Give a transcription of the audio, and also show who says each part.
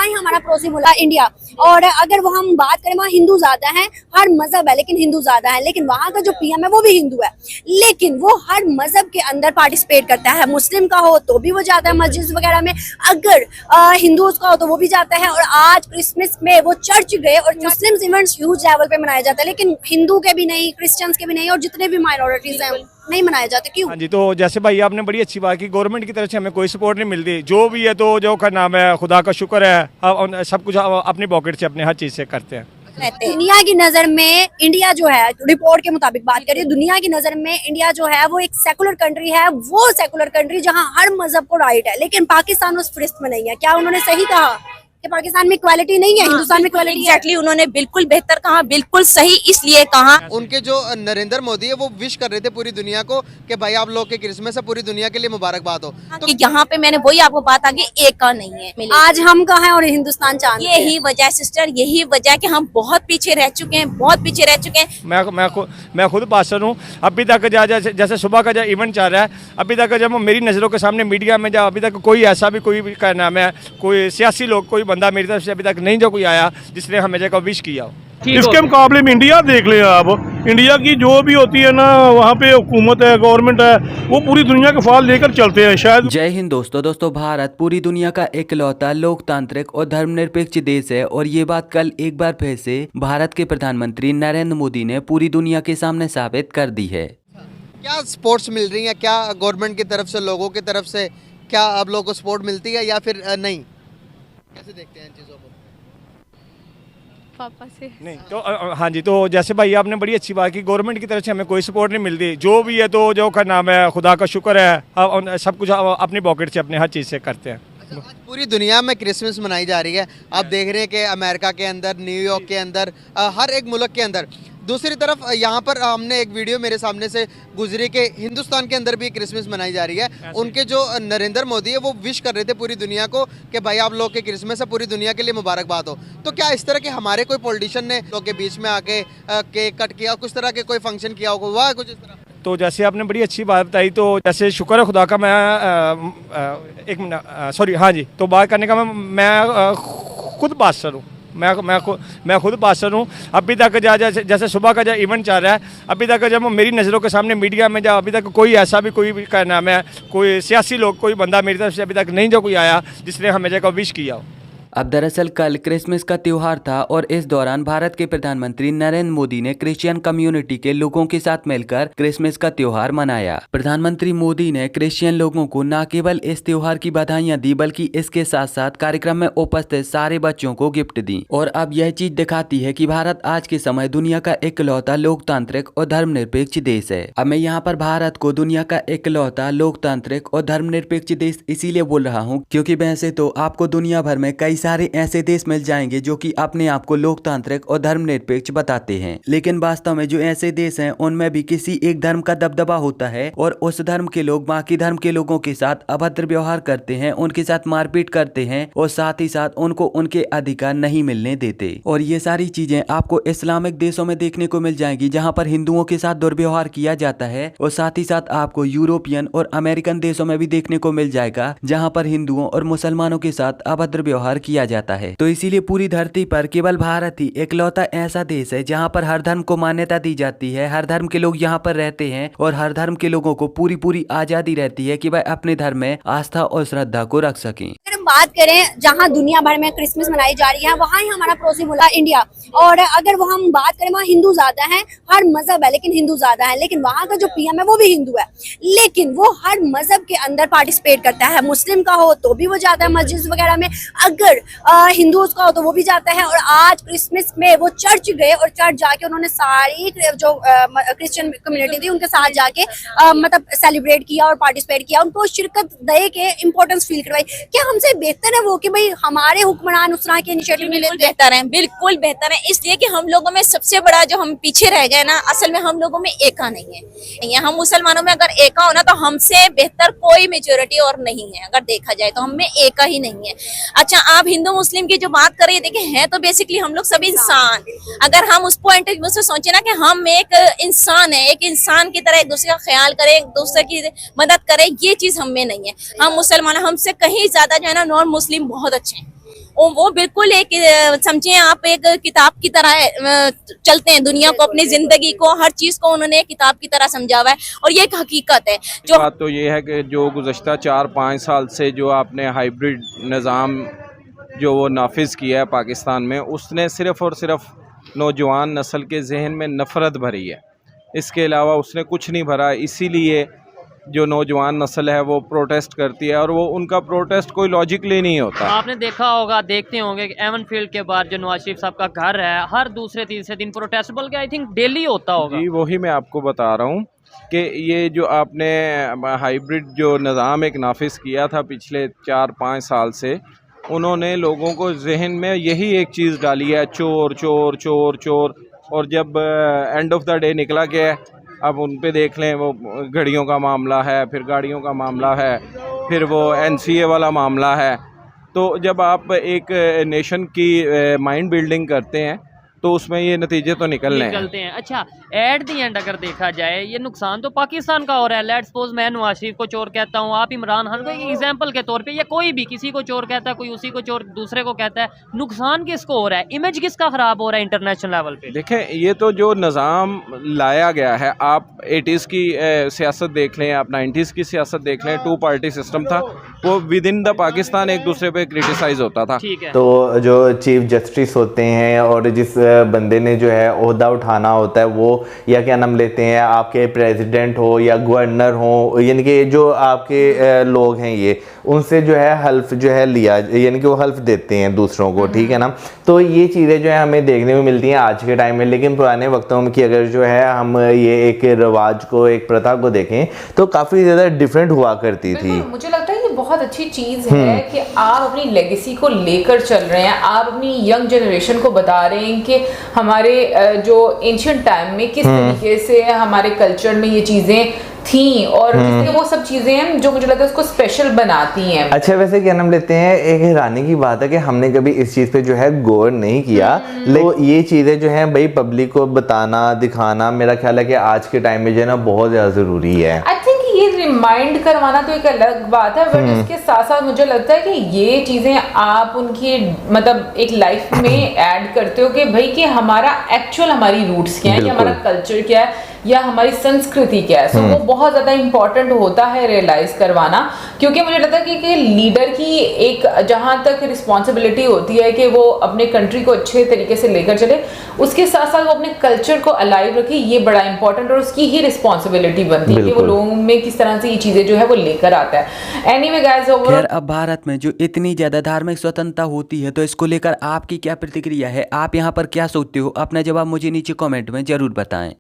Speaker 1: ही हमारा पड़ोसी मुल्क इंडिया। और अगर वो हम बात करें, वहाँ हिंदू ज्यादा हैं, हर मजहब है लेकिन हिंदू ज्यादा है, लेकिन वहाँ का जो पीएम है वो भी हिंदू है, लेकिन वो हर मजहब के अंदर पार्टिसिपेट करता है। मुस्लिम का हो तो भी वो जाता है मस्जिद वगैरह में, अगर हिंदूज का हो तो वो भी जाता है। और आज क्रिसमस में वो चर्च गए, और मुस्लिम इवेंट्स ह्यूज लेवल पे मनाया जाता है, लेकिन हिंदू के भी नहीं, क्रिश्चियंस के भी नहीं, और जितने भी माइनॉरिटीज हैं नहीं मनाया जाता। क्यों?
Speaker 2: हाँ जी, तो जैसे भाई आपने बड़ी अच्छी बात की, गवर्नमेंट की तरफ से हमें कोई सपोर्ट नहीं मिलती, जो भी है तो जो का नाम है खुदा का शुक्र है, अब सब कुछ अपनी पॉकेट से अपने हर चीज़ से करते हैं।
Speaker 1: दुनिया की नजर में इंडिया जो है, रिपोर्ट के मुताबिक बात करिए, दुनिया की नजर में इंडिया जो है वो एक सेकुलर कंट्री है, वो सेकुलर कंट्री जहां हर मजहब को राइट है, लेकिन पाकिस्तान उस फहरिस्त में नहीं है। क्या उन्होंने सही कहा कि पाकिस्तान में इक्वालिटी नहीं है? हिंदुस्तान में इक्वालिटी है।
Speaker 3: एग्जैक्टली, उन्होंने बिल्कुल बेहतर कहा, बिल्कुल सही इसलिए कहा।
Speaker 4: उनके जो नरेंद्र मोदी है वो विश कर रहे थे पूरी दुनिया को कि भाई आप लोग के क्रिसमस है, पूरी दुनिया के लिए मुबारकबाद हो।
Speaker 3: तो यहाँ पे मैंने वही आपको बात आगे एक का नहीं है,
Speaker 1: आज हम कहाँ हैं और हिंदुस्तान चांद पे है।
Speaker 3: यही वजह है सिस्टर, यही वजह है कि हम बहुत पीछे रह चुके हैं, बहुत पीछे रह चुके हैं।
Speaker 2: मैं खुद पास्टर हूँ। अभी तक जैसे सुबह का जो इवेंट चल रहा है, अभी तक जब मेरी नज़रों के सामने मीडिया में, जब अभी तक कोई ऐसा भी कोई क्या नाम है, कोई सियासी लोग, कोई बंदा मेरी तरफ से अभी तक नहीं जो कोई आया जिसने हमें जगह विश किया हो।
Speaker 5: इसके मुकाबले में इंडिया देख लें आप, इंडिया की जो भी होती है ना, वहाँ पे हुकूमत है, गवर्नमेंट है, वो पूरी दुनिया के फाल लेकर चलते हैं शायद।
Speaker 6: जय हिंद दोस्तों, भारत पूरी दुनिया का इकलौता लोकतांत्रिक और धर्मनिरपेक्ष देश है, और ये बात कल एक बार फिर से भारत के प्रधानमंत्री नरेंद्र मोदी ने पूरी दुनिया के सामने साबित कर दी है।
Speaker 4: क्या सपोर्ट्स मिल रही है, क्या गवर्नमेंट की तरफ से, लोगों की तरफ से, क्या आप लोगों को सपोर्ट मिलती है या फिर नहीं? कैसे देखते हैं इन चीज़ों को?
Speaker 7: पापा से
Speaker 2: नहीं तो हाँ जी, तो जैसे भाई आपने बड़ी अच्छी बात की, गवर्नमेंट की तरफ से हमें कोई सपोर्ट नहीं मिलती, जो भी है तो जो का नाम है खुदा का शुक्र है, सब कुछ अपनी पॉकेट से अपने हर चीज़ से करते हैं।
Speaker 4: आज पूरी दुनिया में क्रिसमस मनाई जा रही है, आप देख रहे हैं कि अमेरिका के अंदर, न्यूयॉर्क के अंदर, हर एक मुल्क के अंदर। दूसरी तरफ यहाँ पर हमने एक वीडियो मेरे सामने से गुजरी के हिंदुस्तान के अंदर भी क्रिसमस मनाई जा रही है। उनके जो नरेंद्र मोदी है वो विश कर रहे थे पूरी दुनिया को कि भाई आप लोग के क्रिसमस है, पूरी दुनिया के लिए मुबारकबाद हो। तो क्या इस तरह के हमारे कोई पॉलिटिशियन ने लोग के बीच में आके केक कट किया, कुछ तरह के कोई फंक्शन किया होगा, हुआ है कुछ इस तरह?
Speaker 2: तो जैसे आपने बड़ी अच्छी बात बताई, तो जैसे शुक्र है खुदा का, मैं एक मिनट सॉरी, हाँ जी, तो बात करने का मैं खुद पास्टर हूँ। मैं खुद पास्टर हूँ। अभी तक जैसे सुबह का जो इवेंट चल रहा है, अभी तक जब मेरी नज़रों के सामने मीडिया में, जब अभी तक कोई ऐसा भी कोई क्या नाम है, कोई सियासी लोग, कोई बंदा मेरी तरफ से अभी तक नहीं जो कोई आया जिसने हमें जगह विश किया हो।
Speaker 6: अब दरअसल कल क्रिसमस का त्योहार था, और इस दौरान भारत के प्रधानमंत्री नरेंद्र मोदी ने क्रिश्चियन कम्युनिटी के लोगों के साथ मिलकर क्रिसमस का त्योहार मनाया। प्रधानमंत्री मोदी ने क्रिश्चियन लोगों को न केवल इस त्योहार की बधाइयां दी, बल्कि इसके साथ साथ कार्यक्रम में उपस्थित सारे बच्चों को गिफ्ट दी। और अब यह चीज दिखाती है कि भारत आज के समय दुनिया का इकलौता लोकतांत्रिक और धर्मनिरपेक्ष देश है। अब मैं यहाँ पर भारत को दुनिया का इकलौता लोकतांत्रिक और धर्मनिरपेक्ष देश इसीलिए बोल रहा हूँ क्योंकि वैसे तो आपको दुनिया भर में कई सारे ऐसे देश मिल जाएंगे जो कि अपने आप को लोकतांत्रिक और धर्मनिरपेक्ष बताते हैं, लेकिन वास्तव में जो ऐसे देश हैं उनमें भी किसी एक धर्म का दबदबा होता है, और उस धर्म के लोग बाकी धर्म के लोगों के साथ अभद्र व्यवहार करते हैं, उनके साथ मारपीट करते हैं, और साथ ही साथ उनको उनके अधिकार नहीं मिलने देते। और ये सारी चीजें आपको इस्लामिक देशों में देखने को मिल जाएगी, जहाँ पर हिंदुओं के साथ दुर्व्यवहार किया जाता है, और साथ ही साथ आपको यूरोपियन और अमेरिकन देशों में भी देखने को मिल जाएगा, जहाँ पर हिंदुओं और मुसलमानों के साथ अभद्र व्यवहार किया जाता है। तो इसीलिए पूरी धरती पर केवल भारत ही इकलौता ऐसा देश है जहां पर हर धर्म को मान्यता दी जाती है, हर धर्म के लोग यहां पर रहते हैं, और हर धर्म के लोगों को पूरी आजादी रहती है कि वह अपने धर्म में आस्था और श्रद्धा को रख सकें।
Speaker 1: अगर हम बात करें जहां दुनिया भर में क्रिसमस मनाई जा रही है, वहाँ ही हमारा पड़ोसी मुल्क इंडिया। और अगर वो हम बात करें, वहाँ हिंदू ज्यादा हैं, हर मजहब है लेकिन हिंदू ज्यादा है, लेकिन वहाँ का जो पीएम है वो भी हिंदू है, लेकिन वो हर मजहब के अंदर पार्टिसिपेट करता है। मुस्लिम का हो तो भी वो जाता है मस्जिद वगैरह में, अगर हिंदूज का हो तो वो भी जाता है। और आज क्रिसमस में वो चर्च गए, और चर्च जाके उन्होंने सारी जो क्रिश्चियन कम्युनिटी थी उनके साथ जाके मतलब सेलिब्रेट किया और पार्टिसिपेट किया, उनको शिरकत दे के इम्पोर्टेंस फील करवाई। क्या हमसे बेहतर है वो कि भाई हमारे हुक्मरान उस तरह के इनिशिएटिव नहीं लेते?
Speaker 3: बेहतर है, बिल्कुल बेहतर है, इसलिए कि हम लोगों में सबसे बड़ा जो हम पीछे रह गए ना, असल में हम लोगों में एका नहीं है। हम मुसलमानों में अगर एका हो ना, तो हमसे बेहतर कोई मेजोरिटी और नहीं है। अगर देखा जाए तो हम में एका ही नहीं है। अच्छा, आप हिंदू मुस्लिम की जो बात कर रही है, देखिए है तो बेसिकली हम लोग सब इंसान। अगर हम उस पॉइंट ऑफ व्यू से सोचे ना कि हम एक इंसान है, एक इंसान की तरह एक दूसरे का ख्याल करें, एक दूसरे की मदद करें, ये चीज हम में नहीं है। हम मुसलमान हमसे कहीं ज्यादा जो है ना नॉन मुस्लिम बहुत अच्छे हैं, वो बिल्कुल एक समझे आप एक किताब की तरह चलते हैं दुनिया को, अपनी जिंदगी को, हर चीज को उन्होंने किताब की तरह समझा हुआ है और ये एक हकीकत है जो
Speaker 7: बात तो ये है कि जो गुज़श्ता 4-5 साल से जो आपने हाइब्रिड निज़ाम जो वो नाफिज किया है पाकिस्तान में, उसने सिर्फ़ और सिर्फ नौजवान नस्ल के जहन में नफ़रत भरी है। इसके अलावा उसने कुछ नहीं भरा। इसीलिए जो नौजवान नस्ल है वो प्रोटेस्ट करती है और वो उनका प्रोटेस्ट कोई लॉजिकली नहीं होता।
Speaker 8: आपने देखा होगा, देखते होंगे कि एवन फील्ड के बाद जो नवाज शरीफ साहब का घर है, हर दूसरे तीसरे दिन प्रोटेस्ट, बल्कि आई थिंक डेली होता होगा।
Speaker 7: जी वही मैं आपको बता रहा हूँ कि ये जो आपने हाइब्रिड जो निज़ाम एक नाफिज किया था पिछले 4-5 साल से, उन्होंने लोगों को जहन में यही एक चीज़ डाली है, चोर चोर चोर चोर। और जब एंड ऑफ द डे निकला कि अब उन पे देख लें, वो घड़ियों का मामला है, फिर गाड़ियों का मामला है, फिर वो NCA वाला मामला है। तो जब आप एक नेशन की माइंड बिल्डिंग करते हैं तो उसमें ये नतीजे तो निकलते हैं।
Speaker 8: अच्छा, एट दी एंड अगर देखा जाए ये नुकसान तो पाकिस्तान का हो रहा है। लेट्स सपोज मैं नवाज शरीफ को चोर कहता हूँ, आप इमरान खान को एग्जांपल के तौर पे, या कोई भी किसी को चोर कहता है, कोई उसी को चोर दूसरे को कहता है, नुकसान किसको हो रहा है? इमेज किसका खराब हो रहा है इंटरनेशनल लेवल पे?
Speaker 7: देखें, ये तो जो निज़ाम लाया गया है, आप 80s की सियासत देख लें, आप 90s की सियासत देख लें, 2 पार्टी सिस्टम था, वो विद इन द पाकिस्तान एक दूसरे पे क्रिटिसाइज होता था।
Speaker 8: ठीक है।
Speaker 9: तो जो चीफ जस्टिस होते हैं और जिस बंदे ने जो है ओहदा उठाना होता है, वो या क्या नाम लेते हैं, आपके प्रेसिडेंट हो या गवर्नर हो, यानी कि जो आपके लोग हैं, ये उनसे जो है हल्फ जो है लिया, यानी कि वो हल्फ देते हैं दूसरों को, ठीक है ना। तो ये चीज़ें जो है हमें देखने में मिलती हैं आज के टाइम में, लेकिन पुराने वक्तों में कि अगर जो है हम ये एक रिवाज को, एक प्रथा को देखें तो काफ़ी ज़्यादा डिफरेंट हुआ करती थी।
Speaker 10: मुझे लगता है ये बहुत अच्छी चीज़ है कि आप अपनी लेगेसी को लेकर चल रहे हैं, आप अपनी यंग जनरेशन को बता रहे हैं कि हमारे जो एंशिएंट टाइम में किस तरीके से हमारे कल्चर में ये चीज़ें थी और वो सब चीजें हैं जो मुझे लगता है उसको स्पेशल बनाती हैं।
Speaker 9: अच्छा, वैसे क्या नाम लेते हैं, एक हैरानी की बात है कि हमने कभी इस चीज़ पे जो है गौर नहीं किया, लेकिन ये चीज़ें जो हैं भाई पब्लिक को बताना, दिखाना, मेरा ख्याल है कि आज के टाइम में जो है ना बहुत ज़्यादा ज़रूरी है।
Speaker 10: आई थिंक ये रिमाइंड करवाना तो एक अलग बात है, बट उसके साथ साथ मुझे लगता है कि ये चीज़ें आप उनकी मतलब एक लाइफ में ऐड करते हो कि भाई कि हमारा एक्चुअल हमारी रूट्स क्या है, या हमारा कल्चर क्या है, या हमारी संस्कृति क्या है। सो वो बहुत ज़्यादा इंपॉर्टेंट होता है रियलाइज करवाना, क्योंकि मुझे लगता है कि लीडर की एक जहाँ तक रिस्पॉन्सिबिलिटी होती है कि वो अपने कंट्री को अच्छे तरीके से लेकर चले, उसके साथ साथ वो अपने कल्चर को अलाइव रखे, ये बड़ा इंपॉर्टेंट और उसकी ही रिस्पॉन्सिबिलिटी बनती है कि वो लोगों में किस तरह से ये चीज़ें जो है वो लेकर आता है। एनीवे गाइस, ओवरऑल
Speaker 6: अब भारत में जो इतनी ज़्यादा धार्मिक स्वतंत्रता होती है, तो इसको लेकर आपकी क्या प्रतिक्रिया है? आप यहाँ पर क्या सोचते हो? अपना जवाब मुझे नीचे कमेंट में ज़रूर बताएं।